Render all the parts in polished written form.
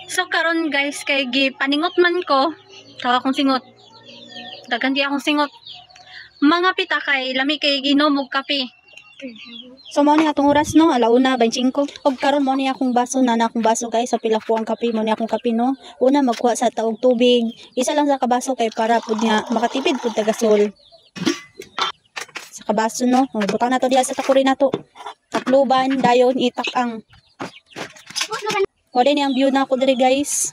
So karon guys kay gipaningot man ko, tawa akong singot. Daghan di akong singot. Mga pita kay lami kay ginom og kape. So mo ni atong oras no, 1:25. Og karon mo ni akong baso na akong baso guys, sa pila ko ang kape mo ni akong kape no. Una magkuha sa taog tubig. Isa lang sa kabaso kay para pud nga makatipid pud tagasol. Sa kabaso no, butang na to diha sa takuri nato. Takluban dayon itak ang. Wala ni ang view na ako diri guys.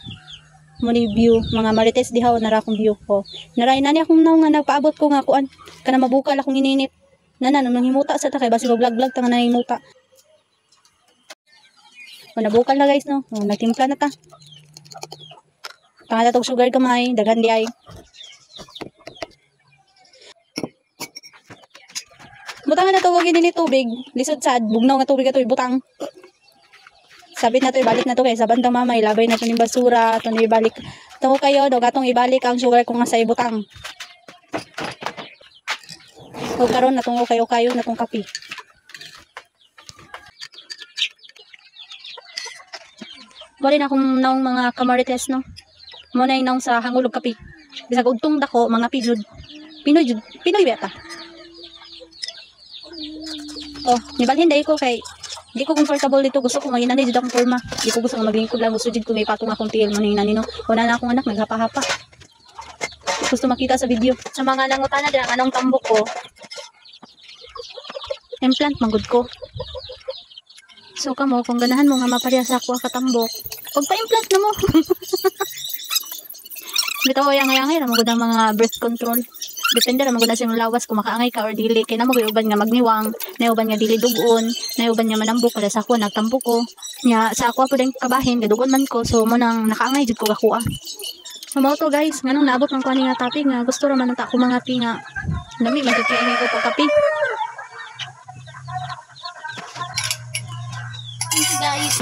Muni view mga marites diha na ra akong view ko. Naray na ni akong naw nga nagpaabot ko nga kuan kana mabukal akong ininit. Nana nang himuta sa ta kay basi vlog-vlog ta nga nahimuta. O nabukal na guys no. O, nagtimpla na ta. Tanga tog sugar kamay, daghan di ay. Butang na to wag ini tubig, lisod sad, bugnaw nga tubig ato ibutang. Sabit na to ibalik na to kay sa bandang mamay labay na to ning basura, to ni ibalik. Tungo kayo do gatong ibalik ang sugar ko nga sa ibutang. O karon natungo kayo natong kape. Wala na akong naong mga kamarites no. Mo na inaong sa hangulog kape. Bisag ugtong dako mga pijud. Pinoy beta. Oh, nibalhin dai ko kay di ko comfortable dito. Gusto ko ngayon na dito akong forma. Di ko gusto nga maglingkod lang. Gusto dito ko may patong akong tiil man hinani no. Wala na akong anak naghapa-hapa. Gusto makita sa video. Sa mga nangutana dira anong tambok ko. Implant manggod ko. So kamo kung ganahan mo nga mapareha sa ako katambok, pag pa-implant na mo. Bitaw yang-yang ra magud ang mga birth control. Depende ra magud sa imong lawas kung makaangay ka or dili kay namo uban nga magniwang, nauban nga dili dugon, nauban nga manambok kada sa ako nagtambok ko. Nya sa ako pud ang kabahin gadugon man ko so mo nang nakaangay jud ko gakuha. So mo to guys, nganong naabot man ko ani nga topic nga gusto ra man ta ko mga pinga. Dami man kay ingay ko pagkapi. Guys